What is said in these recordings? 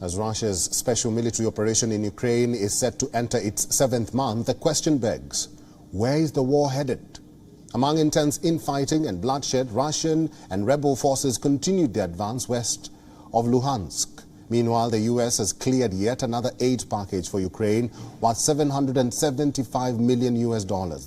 As Russia's special military operation in Ukraine is set to enter its 7th month, the question begs, where is the war headed? Among intense infighting and bloodshed, Russian and rebel forces continued their advance west of Luhansk. Meanwhile, the U.S. has cleared yet another aid package for Ukraine worth $775 million.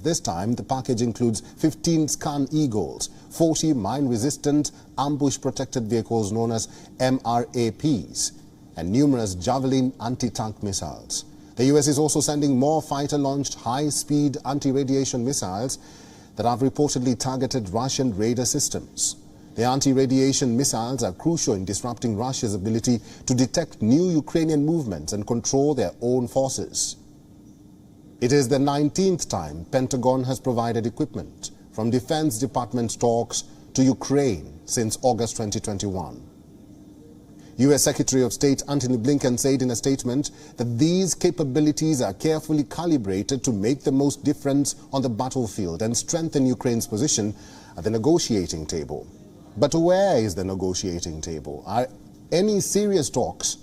This time, the package includes 15 Scan Eagles, 40 mine-resistant ambush-protected vehicles known as MRAPs, and numerous Javelin anti-tank missiles. The U.S. is also sending more fighter-launched high-speed anti-radiation missiles that have reportedly targeted Russian radar systems. The anti-radiation missiles are crucial in disrupting Russia's ability to detect new Ukrainian movements and control their own forces. It is the 19th time Pentagon has provided equipment from Defense Department stocks to Ukraine since August 2021. U.S. Secretary of State Antony Blinken said in a statement that these capabilities are carefully calibrated to make the most difference on the battlefield and strengthen Ukraine's position at the negotiating table. But where is the negotiating table? Are any serious talks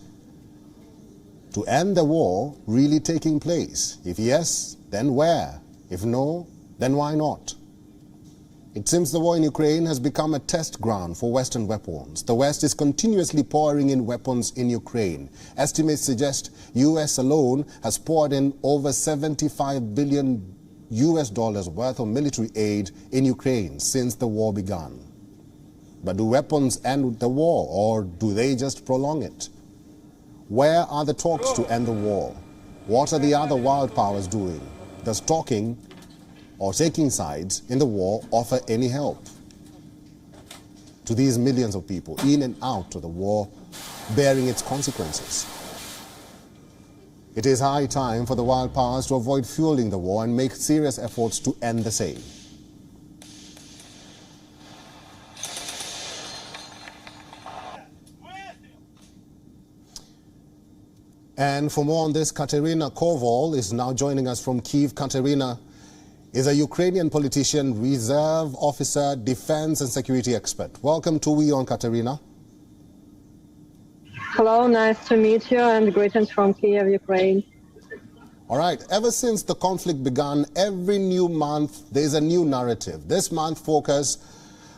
to end the war really taking place? If yes, then where? If no, then why not? It seems the war in Ukraine has become a test ground for Western weapons. The West is continuously pouring in weapons in Ukraine. Estimates suggest U.S. alone has poured in over $75 billion worth of military aid in Ukraine since the war began. But do weapons end the war, or do they just prolong it? Where are the talks to end the war? What are the other world powers doing? Does talking or taking sides in the war offer any help to these millions of people in and out of the war, bearing its consequences? It is high time for the world powers to avoid fueling the war and make serious efforts to end the same. And for more on this, Katerina Koval is now joining us from Kyiv. Katerina is a Ukrainian politician, reserve officer, defense and security expert. Welcome to WION, Katerina. Hello, nice to meet you, and greetings from Kyiv, Ukraine. All right, ever since the conflict began, every new month there's a new narrative. This month's focus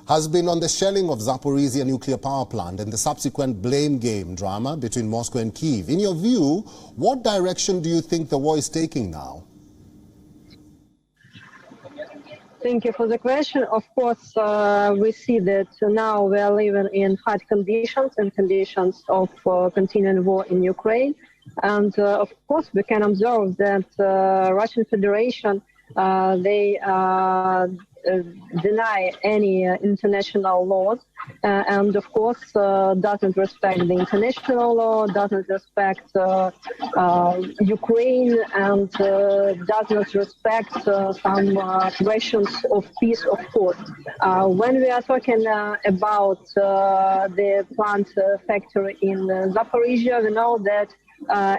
has been on the shelling of Zaporizhia nuclear power plant and the subsequent blame game drama between Moscow and Kyiv. In your view, what direction do you think the war is taking now? Thank you for the question. Of course, we see that now we are living in hard conditions and conditions of continuing war in Ukraine. And of course, we can observe that Russian Federation, they deny any international laws and of course doesn't respect the international law, doesn't respect Ukraine, and does not respect some questions of peace, of course. When we are talking about the plant factory in Zaporizhia, we know that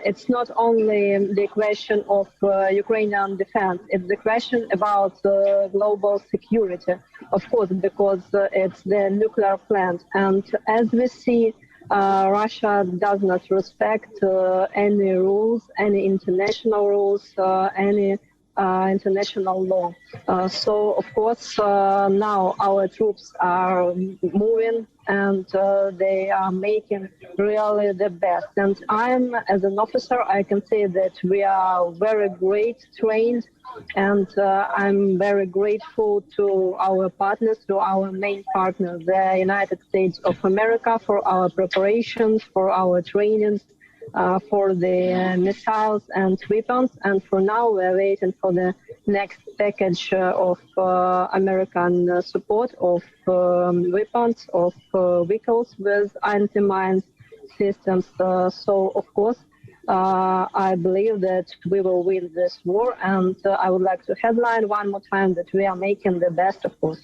it's not only the question of Ukrainian defense, it's the question about global security, of course, because it's the nuclear plant. And as we see, Russia does not respect any rules, any international rules, any international law. So, of course, now our troops are moving and they are making really the best. And I'm, as an officer, I can say that we are very great trained, and I'm very grateful to our partners, to our main partner, the United States of America, for our preparations, for our trainings, for the missiles and weapons. And for now, we're waiting for the next package of American support of weapons, of vehicles with anti-mine systems. So, of course, I believe that we will win this war, and I would like to headline one more time that we are making the best, of course.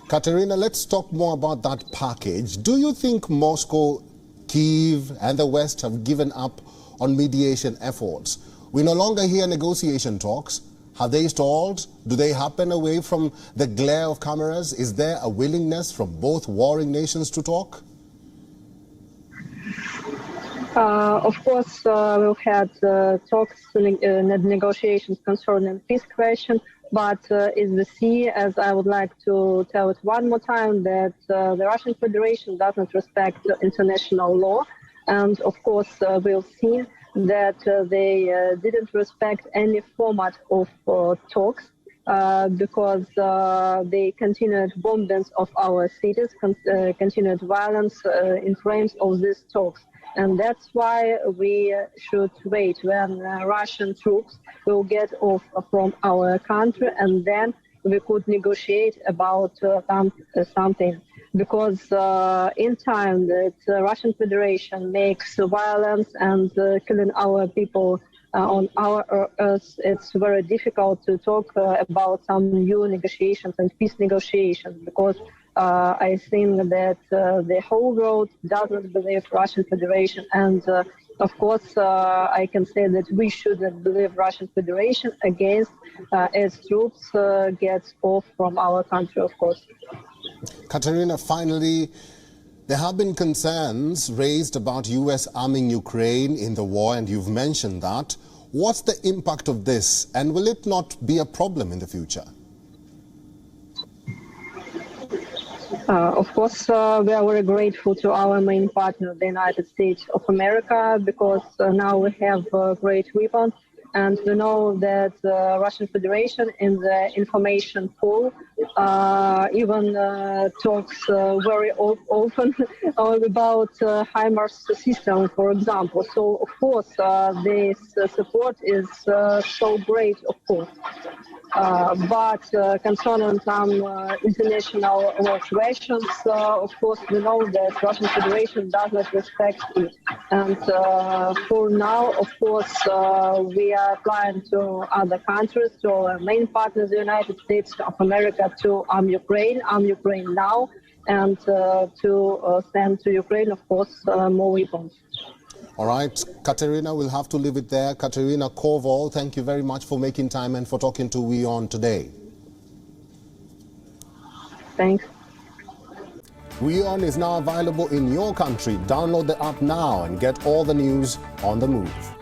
Katerina, let's talk more about that package. Do you think Moscow, Kyiv and the West have given up on mediation efforts? We no longer hear negotiation talks. Have they stalled? Do they happen away from the glare of cameras? Is there a willingness from both warring nations to talk? Of course, we've had talks, negotiations concerning peace question, but it's the sea, as I would like to tell it one more time, that the Russian Federation does not respect international law. And of course, we've seen that they didn't respect any format of talks. Because they continued bombings of our cities, continued violence in frames of these talks. And that's why we should wait when Russian troops will get off from our country, and then we could negotiate about something. Because in time that Russian Federation makes violence and killing our people on our earth, it's very difficult to talk about some new negotiations and peace negotiations, because I think that the whole world doesn't believe Russian Federation, and of course I can say that we shouldn't believe Russian Federation against its troops gets off from our country, of course. Katerina, finally, there have been concerns raised about U.S. arming Ukraine in the war, and you've mentioned that. What's the impact of this, and will it not be a problem in the future? Of course, we are very grateful to our main partner, the United States of America, because now we have great weapons. And we know that Russian Federation in the information pool even talks very often about HIMARS system, for example. So, of course, this support is so great, of course. But concerning some international law questions, of course, we know that Russian Federation does not respect it. And for now, of course, we are applying to other countries, to our main partners, the United States of America, to arm Ukraine now, and to send to Ukraine, of course, more weapons. All right, Katerina, we'll have to leave it there. Katerina Koval, thank you very much for making time and for talking to WION today. Thanks. WION is now available in your country. Download the app now and get all the news on the move.